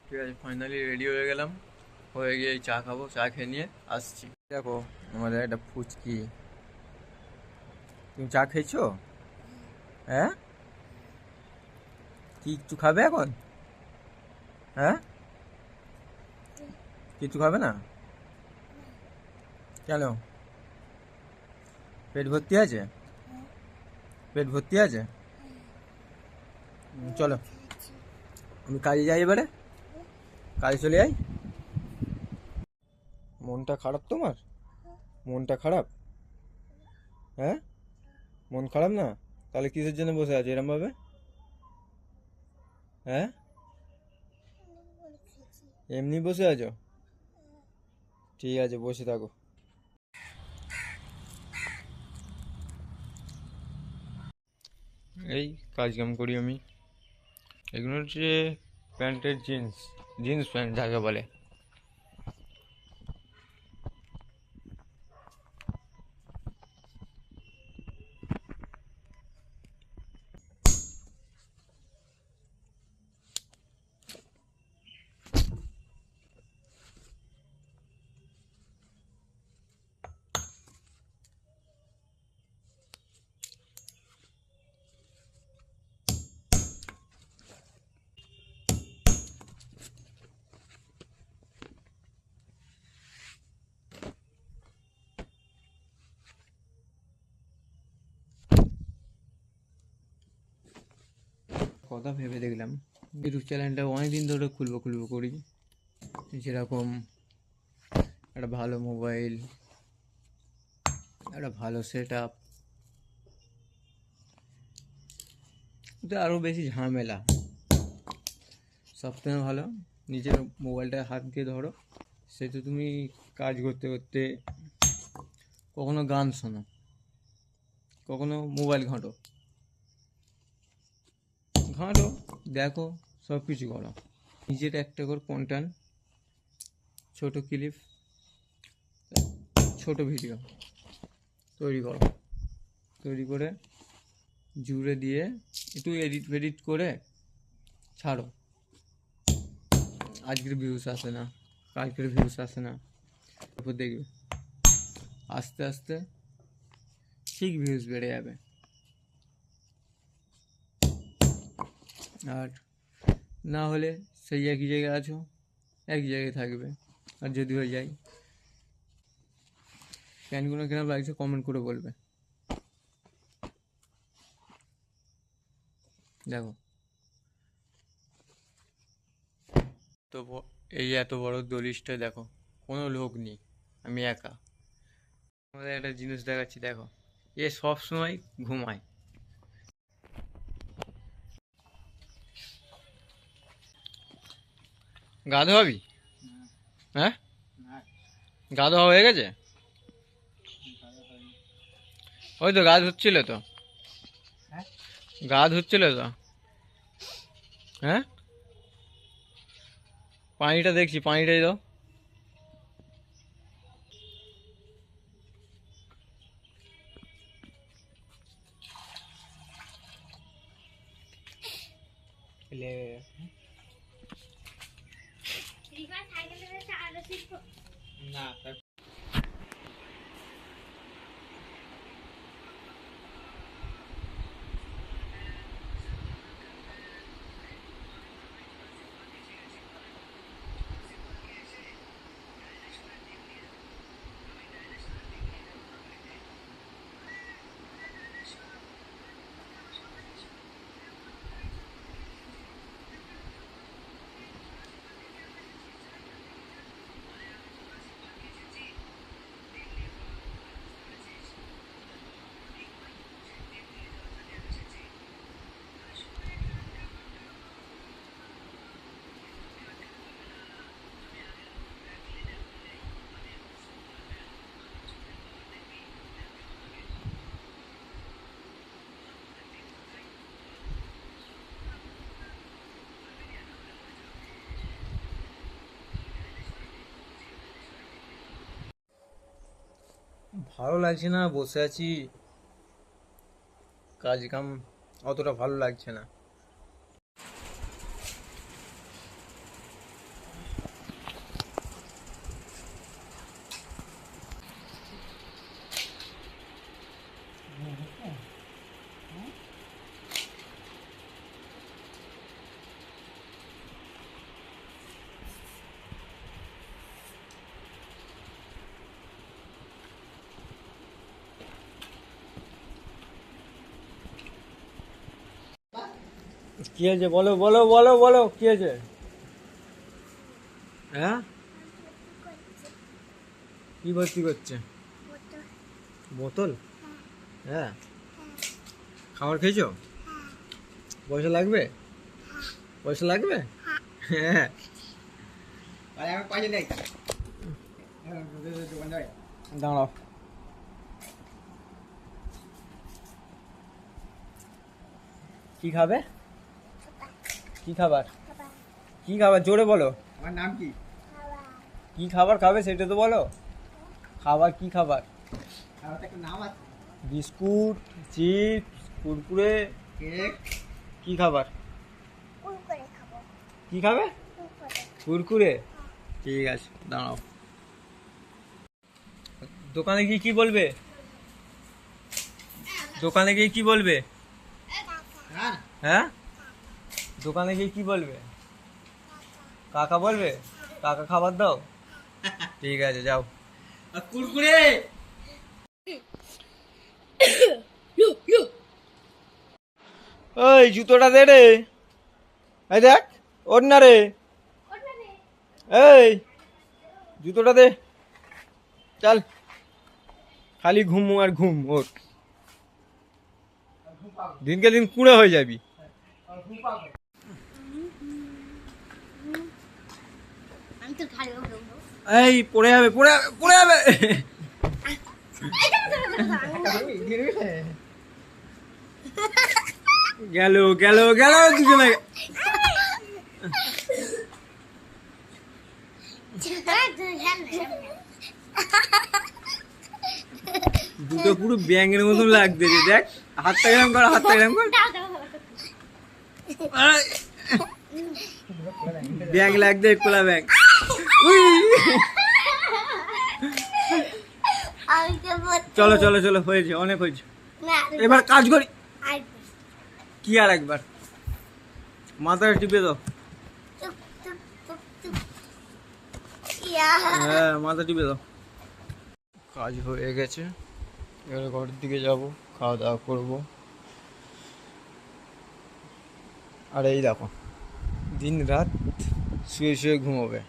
ঠিক আছে, finally ready হয়ে গেলাম। হয়ে গিয়ে চা খাবো, চা খেয়ে নিয়ে আসছি। দেখো আমাদের একটা ফুচকি। তুমি চা খেয়েছো? হ্যাঁ, কিছু খাবে এখন? হ্যাঁ, কিছু খাবে না কেন? পেট ভর্তি আছে? পেট ভর্তি আছে? চলো আমি কাজে যাই এবারে, কাজে চলে যাই। মনটা খারাপ তোমার? মনটা খারাপ? হ্যাঁ, মন খারাপ না? তাহলে কিসের জন্য বসে আছো এরম ভাবে? হ্যাঁ, এমনি বসে আছো? ঠিক আছে, বসে থাকো। এই কাজ কাম করি আমি। এগুলো হচ্ছে প্যান্টের জিন্স, জিন্স প্যান্ট যাকে বলে। কথা ভেবে দেখলাম ইউটিউব চ্যানেলটা অনেকদিন ধরে খুলবো খুলবো করি। যেরকম একটা ভালো মোবাইল, একটা ভালো সেট আপ, কিন্তু আরও বেশি ঝামেলা। সবথেকে ভালো নিজের মোবাইলটা হাত দিয়ে ধরো, সেটা তুমি কাজ করতে করতে কখনো গান শোনো, কখনো মোবাইল ঘাঁটো ঘাঁটো, দেখো, সব কিছু করো। নিজের একটা করে কন্টেন্ট, ছোট ক্লিপ, ছোট ভিডিও তৈরি করো। তৈরি করে জুড়ে দিয়ে একটু এডিট ফেডিট করে ছাড়ো। আজকের ভিউস আসে না, কালকের ভিউস আসে না, তারপর দেখবে আস্তে আস্তে ঠিক ভিউজ বেড়ে যাবে। আর না হলে সেই একই জায়গায় আছো, একই জায়গায় থাকবে। আর যদি হয়ে যায়, প্যান্টগুলো কেন লাগছে কমেন্ট করে বলবে। দেখো তো এই এত বড় দলিশটা দেখো, কোনো লোক নেই, আমি একা। আমাদের একটা জিনিস দেখাচ্ছি, দেখো, এ সব সময় ঘুমায়। গা ধোয়াবি? হ্যাঁ, গা ধোয়া হয়ে গেছে? ওই তো গা ধুচ্ছিল তো, গা ধুচ্ছিল তো। হ্যাঁ, পানিটা দেখছি, পানিটাই দাও। না, ভালো লাগছে না, বসে আছি, কাজ কাম অতটা ভালো লাগছে না। কি হয়েছে বলো বলো বলো বলো কি হয়েছে? হ্যাঁ কি ভর্তি করছে? বোতল? হ্যাঁ। খাবার খেয়েছো? পয়সা লাগবে? পয়সা লাগবে? হ্যাঁ। দাঁড়াও। কি খাবে? কি খাবার? কি খাবার জোরে বলো। আমার নাম কি? কি খাবার খাবে সেটা তো বলো। খাবার কি খাবার? খাবারটা একটা নাম আছে। Biscuit, chips, Kurkure, cake. কি খাবার? কুরকুরে খাবো। কি খাবে? কুরকুরে। ঠিক আছে দাঁড়াও। দোকানে গিয়ে কি বলবে? দোকানে গিয়ে কি বলবে? হ্যাঁ দোকানে গিয়ে কি বলবে? কাকা বলবে? কাকা খাবার দাও। ঠিক আছে যাও। কুরকুরে ওই জুতোটা দে রে। এই দেখ ওর না রে। এই জুতোটা দে। চল খালি ঘুম আর ঘুম ওর। দিনকে দিন কুঁড়ে হয়ে যাবি। এই পড়ে যাবে পড়ে যাবে পড়ে যাবে। গেল গেল গেল দুজনে। দুটো পুরো ব্যাঙের মতন লাগছে রে। দেখ হাতটা গেলাম কর হাতটা গেলাম কর। ব্যাঙ লাগছে কোলা ব্যাঙ। চলো চলো চলো হয়েছে অনেক হয়েছে। এবার কাজ করি। কি আর একবার মাথাটা টিপে দাও। হ্যাঁ মাথা টিপে দাও। কাজ হয়ে গেছে এবারে ঘরের দিকে যাব খাওয়া দাওয়া করবো। আর এই দেখো দিন রাত শুয়ে শুয়ে ঘুমোবে।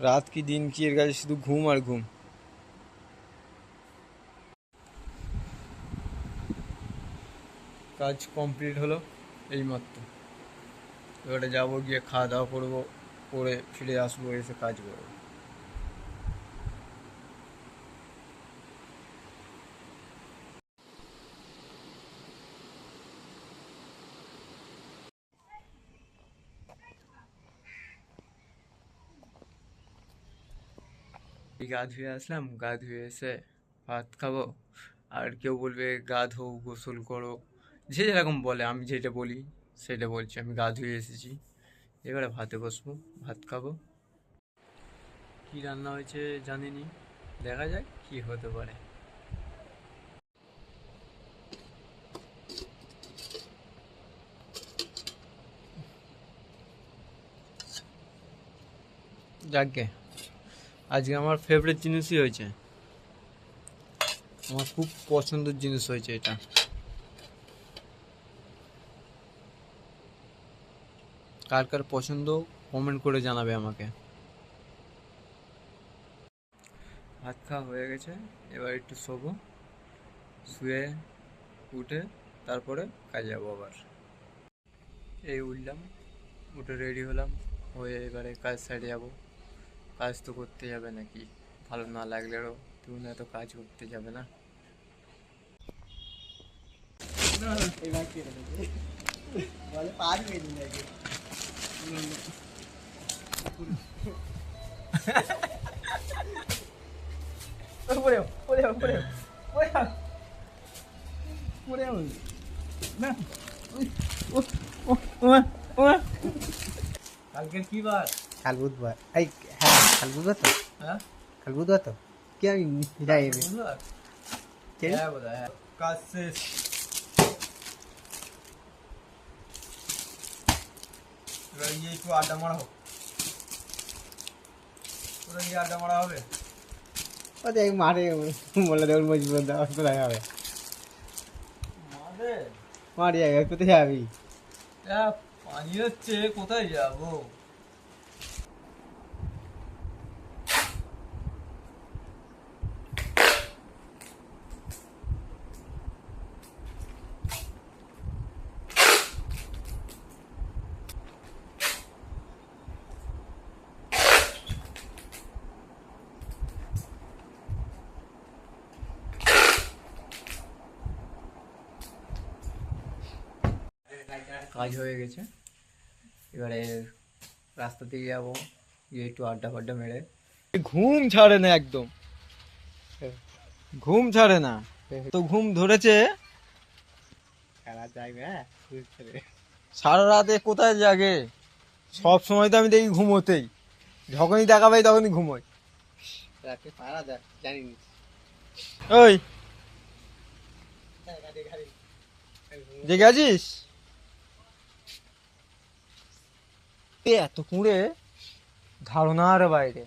রাত কি দিন কি এর কাছে শুধু ঘুম আর ঘুম। কাজ কমপ্লিট হলো এইমাত্র। এবারে যাবো গিয়ে খাওয়া দাওয়া করবো করে ফিরে আসবো এসে কাজ করবো। গা ধুয়ে আসলাম গা ধুয়ে এসে ভাত খাবো। আর কেউ বলবে গা ধো গোসল করো যে যেরকম বলে আমি যেটা বলি সেটা বলছি। আমি গা ধুয়ে এসেছি এবারে ভাতে বসবো ভাত খাবো। কি রান্না হয়েছে জানিনি দেখা যাক কি হতে পারে। যাকগে আজকে আমার ফেভারিট জিনিসই হয়েছে। আমার খুব পছন্দের জিনিস হয়েছে এটা। কার কার পছন্দ কমেন্ট করে জানাবে আমাকে। ভাত খাওয়া হয়ে গেছে এবার একটু শোবো। শুয়ে উঠে তারপরে কাজে যাবো আবার। এই উঠলাম উঠে রেডি হলাম হয়ে এবারে কাজ সাইডে যাবো। কাজ তো করতে যাবে নাকি ভালো না লাগলেও তুমি না তো কাজ করতে যাবে না। কালকে কি বার? কাল বুধবার। এই হ্যাঁ কাল বুধবার তো। হ্যাঁ কাল বুধবার তো কি আমি যাই বুধবার? কে? হ্যাঁ বোধহয় হ্যাঁ। কাজ শেষ এবার গিয়ে একটু আড্ডা মারা হোক। কোথায় গিয়ে আড্ডা মারা হবে? ও দেখ মাঠে বলে দেউল মজবুত দেওয়া কোথায় হবে? মাঠে? মাঠে যাবে কোথায় যাবি? পানি হচ্ছে, কোথায় যাবো? কাজ হয়ে গেছে, এবারে রাস্তা থেকে যাবো, গিয়ে একটু আড্ডা ফাড্ডা মেরে। ঘুম ছাড়ে না একদম, ঘুম ছাড়ে না, তো ঘুম ধরেছে। খেলা যাইবে, হ্যাঁ সারা রাতে কোথায় জাগে, সব সময় তো আমি দেখি ঘুমোতেই, যখনই দেখা পাই তখনই ঘুমোই। রাতে পারা যায় জানি না। ওই জেগে আছিস? এত কুঁড়ে ধারণার বাইরে।